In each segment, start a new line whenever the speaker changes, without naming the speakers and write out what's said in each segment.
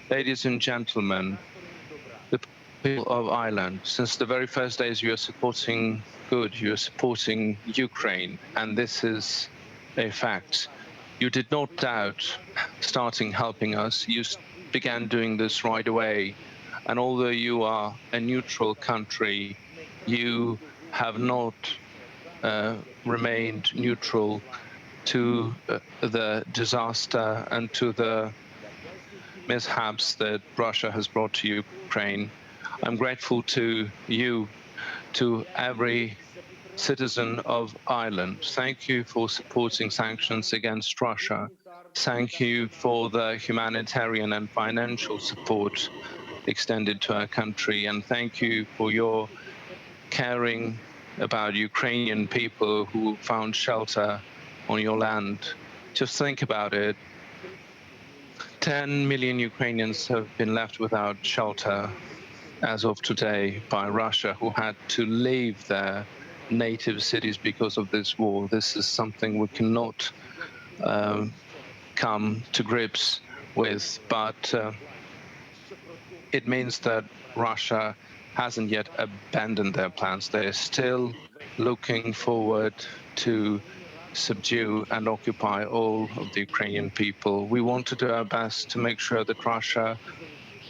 Ladies and gentlemen, the people of Ireland, since the very first days you are supporting good, you are supporting Ukraine, and this is a fact. You did not doubt starting helping us. You began doing this right away. And although you are a neutral country, you have not remained neutral to the disaster and to the mishaps that Russia has brought to Ukraine. I'm grateful to you, to every citizen of Ireland. Thank you for supporting sanctions against Russia. Thank you for the humanitarian and financial support extended to our country. And thank you for your caring about Ukrainian people who found shelter on your land. Just think about it. 10 million Ukrainians have been left without shelter as of today by Russia, who had to leave their native cities because of this war. This is something we cannot come to grips with, but it means that Russia hasn't yet abandoned their plans. They're still looking forward to subdue and occupy all of the Ukrainian people. We want to do our best to make sure that Russia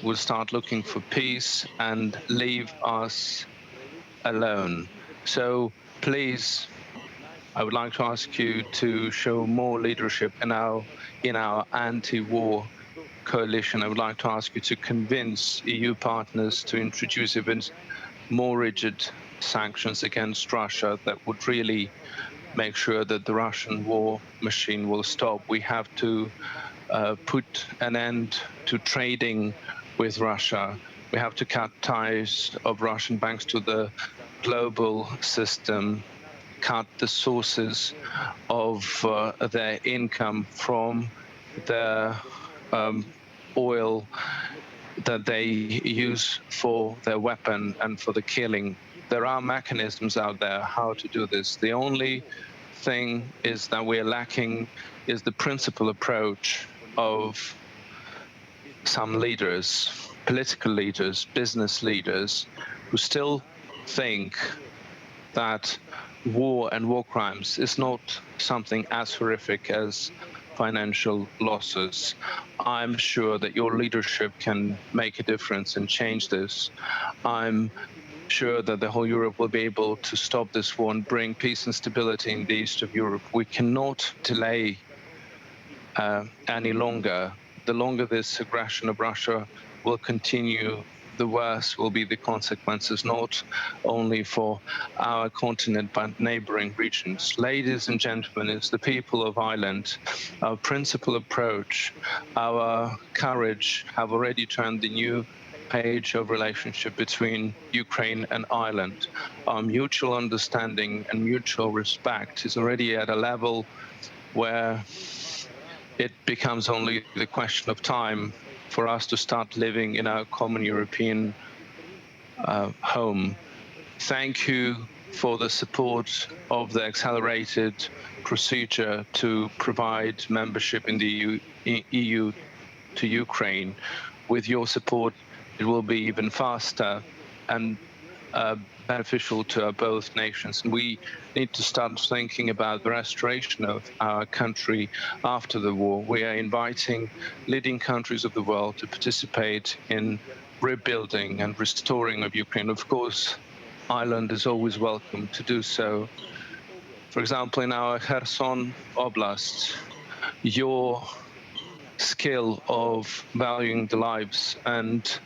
will start looking for peace and leave us alone. So please, I would like to ask you to show more leadership in our anti-war coalition. I would like to ask you to convince EU partners to introduce even more rigid sanctions against Russia that would really make sure that the Russian war machine will stop. We have to put an end to trading with Russia. We have to cut ties of Russian banks to the global system, cut the sources of their income from the oil that they use for their weapon and for the killing. There are mechanisms out there how to do this. The only thing is that we're lacking is the principal approach of some leaders, political leaders, business leaders, who still think that war and war crimes is not something as horrific as financial losses. I'm sure that your leadership can make a difference and change this. I'm sure that the whole Europe will be able to stop this war and bring peace and stability in the east of Europe. We cannot delay any longer. The longer this aggression of Russia will continue, the worse will be the consequences, not only for our continent, but neighboring regions. Ladies and gentlemen, it's the people of Ireland. Our principal approach, our courage have already turned the new page of relationship between Ukraine and Ireland. Our mutual understanding and mutual respect is already at a level where it becomes only the question of time for us to start living in our common European home. Thank you for the support of the accelerated procedure to provide membership in the EU to Ukraine. With your support, it will be even faster and beneficial to both nations. And we need to start thinking about the restoration of our country after the war. We are inviting leading countries of the world to participate in rebuilding and restoring of Ukraine. Of course, Ireland is always welcome to do so. For example, in our Kherson Oblast, your skill of valuing the lives and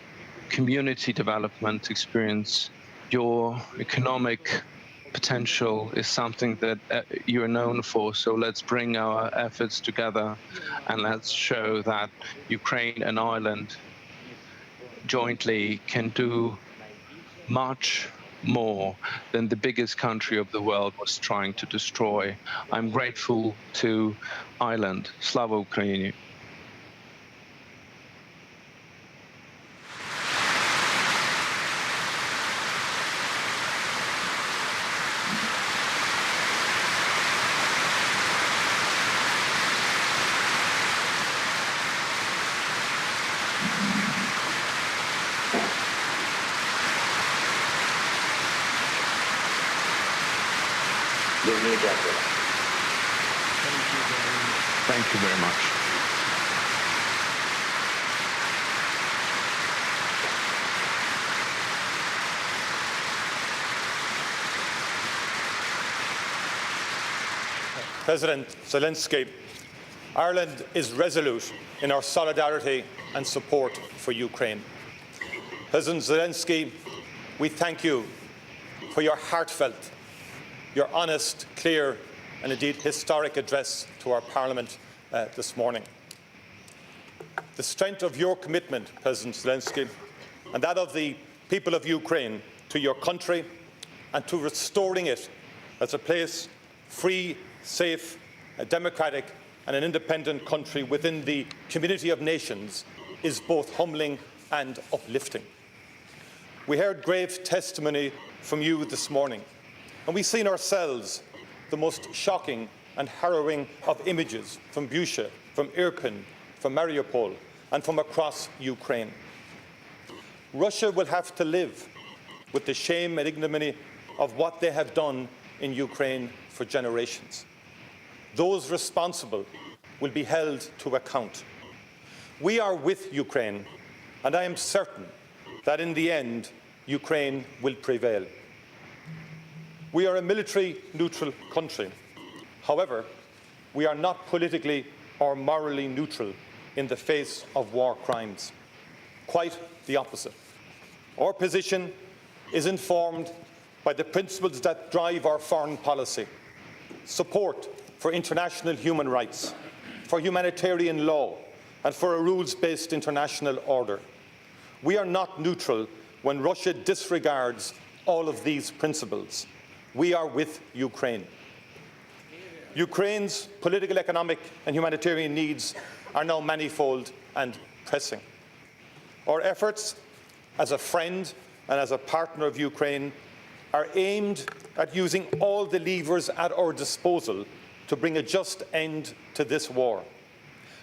community development experience, your economic potential is something that you're known for. So let's bring our efforts together and let's show that Ukraine and Ireland jointly can do much more than the biggest country of the world was trying to destroy. I'm grateful to Ireland. Slava Ukraini. Thank you very much.
President Zelensky, Ireland is resolute in our solidarity and support for Ukraine. President Zelensky, we thank you for your heartfelt, your honest, clear and indeed historic address to our Parliament this morning. The strength of your commitment, President Zelensky, and that of the people of Ukraine to your country and to restoring it as a place free, safe, democratic and an independent country within the community of nations is both humbling and uplifting. We heard grave testimony from you this morning, and we've seen ourselves the most shocking and harrowing of images from Bucha, from Irpin, from Mariupol and from across Ukraine. Russia will have to live with the shame and ignominy of what they have done in Ukraine for generations. Those responsible will be held to account. We are with Ukraine, and I am certain that in the end, Ukraine will prevail. We are a military-neutral country. However, we are not politically or morally neutral in the face of war crimes. Quite the opposite. Our position is informed by the principles that drive our foreign policy: support for international human rights, for humanitarian law, and for a rules-based international order. We are not neutral when Russia disregards all of these principles. We are with Ukraine. Ukraine's political, economic and humanitarian needs are now manifold and pressing. Our efforts as a friend and as a partner of Ukraine are aimed at using all the levers at our disposal to bring a just end to this war,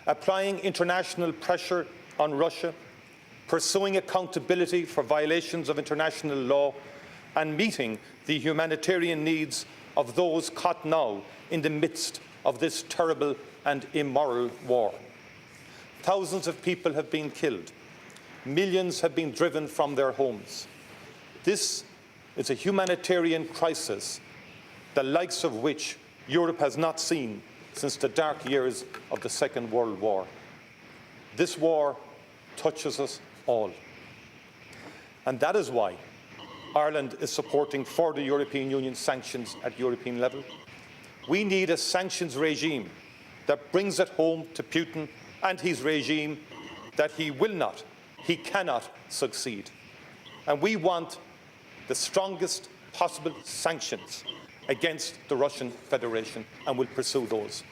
applying international pressure on Russia, pursuing accountability for violations of international law, and meeting the humanitarian needs of those caught now in the midst of this terrible and immoral war. Thousands of people have been killed. Millions have been driven from their homes. This is a humanitarian crisis, the likes of which Europe has not seen since the dark years of the Second World War. This war touches us all. And that is why Ireland is supporting for the European Union sanctions at European level. We need a sanctions regime that brings it home to Putin and his regime that he will not, he cannot succeed. And we want the strongest possible sanctions against the Russian Federation and will pursue those.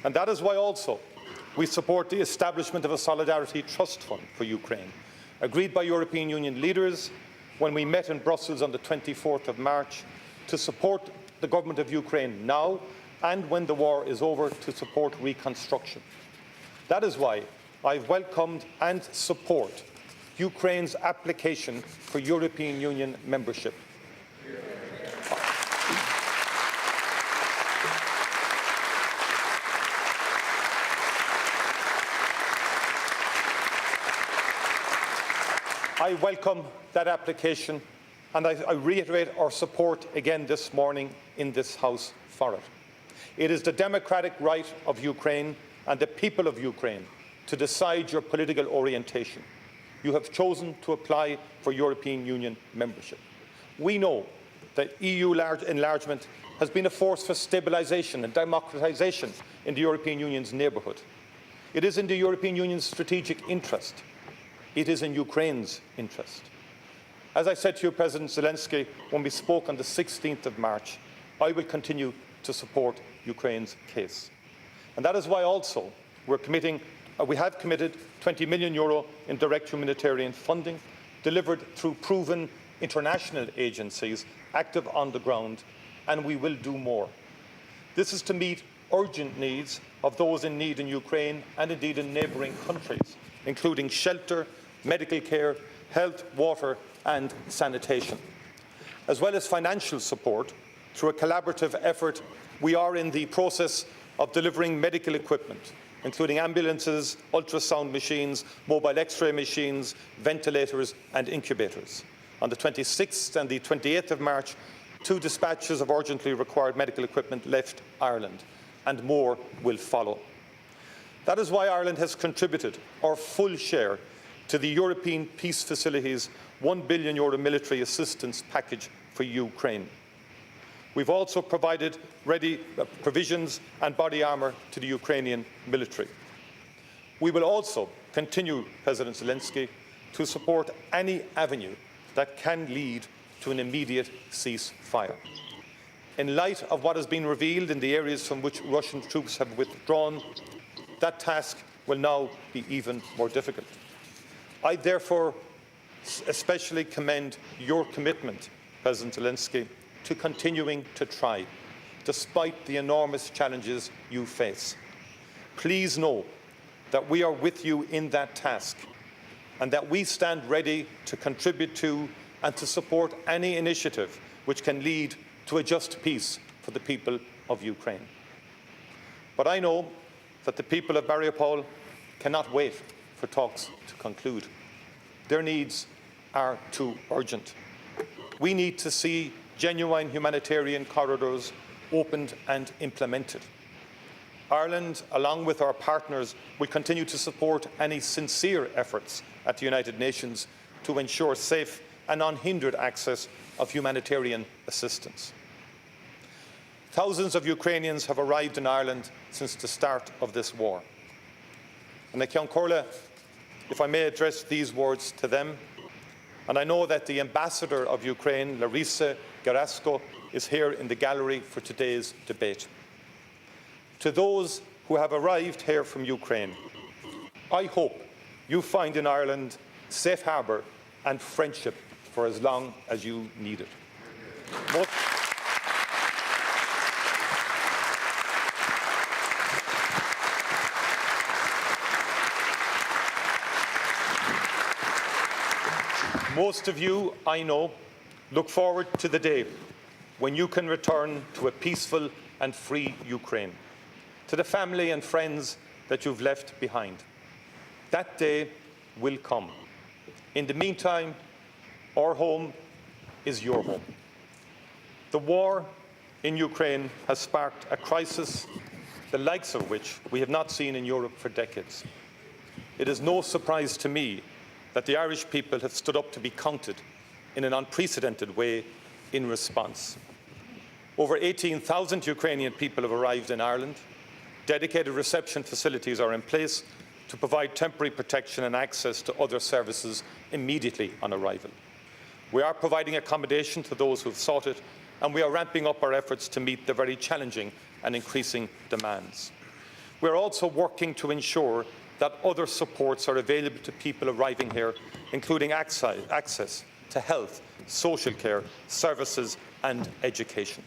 And that is why also we support the establishment of a Solidarity Trust Fund for Ukraine, agreed by European Union leaders when we met in Brussels on the 24th of March to support the government of Ukraine now and when the war is over to support reconstruction. That is why I've welcomed and support Ukraine's application for European Union membership. I welcome that application, and I reiterate our support again this morning in this House for it. It is the democratic right of Ukraine and the people of Ukraine to decide your political orientation. You have chosen to apply for European Union membership. We know that EU enlargement has been a force for stabilisation and democratisation in the European Union's neighbourhood. It is in the European Union's strategic interest. It is in Ukraine's interest. As I said to you, President Zelensky, when we spoke on the 16th of March, I will continue to support Ukraine's case. And that is why also we have committed €20 million in direct humanitarian funding, delivered through proven international agencies active on the ground, and we will do more. This is to meet urgent needs of those in need in Ukraine and indeed in neighbouring countries, including shelter, medical care, health, water and sanitation. As well as financial support, Through a collaborative effort, we are in the process of delivering medical equipment, including ambulances, ultrasound machines, mobile X-ray machines, ventilators and incubators. On the 26th and the 28th of March, 2 dispatches of urgently required medical equipment left Ireland, and more will follow. That is why Ireland has contributed our full share to the European Peace Facility's €1 billion military assistance package for Ukraine. We've also provided ready provisions and body armour to the Ukrainian military. We will also continue, President Zelensky, to support any avenue that can lead to an immediate ceasefire. In light of what has been revealed in the areas from which Russian troops have withdrawn, that task will now be even more difficult. I therefore especially commend your commitment, President Zelensky, to continuing to try, despite the enormous challenges you face. Please know that we are with you in that task, and that we stand ready to contribute to and to support any initiative which can lead to a just peace for the people of Ukraine. But I know that the people of Mariupol cannot wait for talks to conclude. Their needs are too urgent. We need to see genuine humanitarian corridors opened and implemented. Ireland, along with our partners, will continue to support any sincere efforts at the United Nations to ensure safe and unhindered access of humanitarian assistance. Thousands of Ukrainians have arrived in Ireland since the start of this war. And if I may address these words to them, and I know that the ambassador of Ukraine, Larisa Gerasko, is here in the gallery for today's debate. To those who have arrived here from Ukraine, I hope you find in Ireland safe harbour and friendship for as long as you need it. Most of you, I know, look forward to the day when you can return to a peaceful and free Ukraine, to the family and friends that you've left behind. That day will come. In the meantime, our home is your home. The war in Ukraine has sparked a crisis the likes of which we have not seen in Europe for decades. It is no surprise to me that the Irish people have stood up to be counted in an unprecedented way in response. Over 18,000 Ukrainian people have arrived in Ireland. Dedicated reception facilities are in place to provide temporary protection and access to other services immediately on arrival. We are providing accommodation to those who have sought it, and we are ramping up our efforts to meet the very challenging and increasing demands. We are also working to ensure that other supports are available to people arriving here, including access to health, social care, services and education.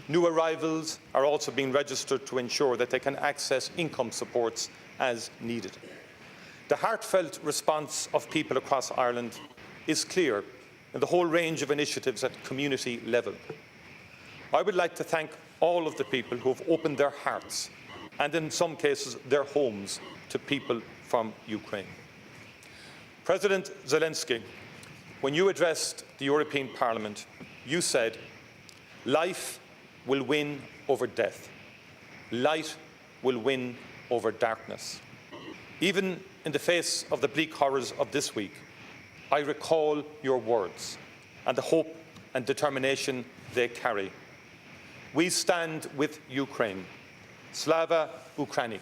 New arrivals are also being registered to ensure that they can access income supports as needed. The heartfelt response of people across Ireland is clear in the whole range of initiatives at community level. I would like to thank all of the people who have opened their hearts and in some cases their homes to people from Ukraine. President Zelensky, when you addressed the European Parliament, you said, "Life will win over death. Light will win over darkness." Even in the face of the bleak horrors of this week, I recall your words and the hope and determination they carry. We stand with Ukraine. Slava Ukraini.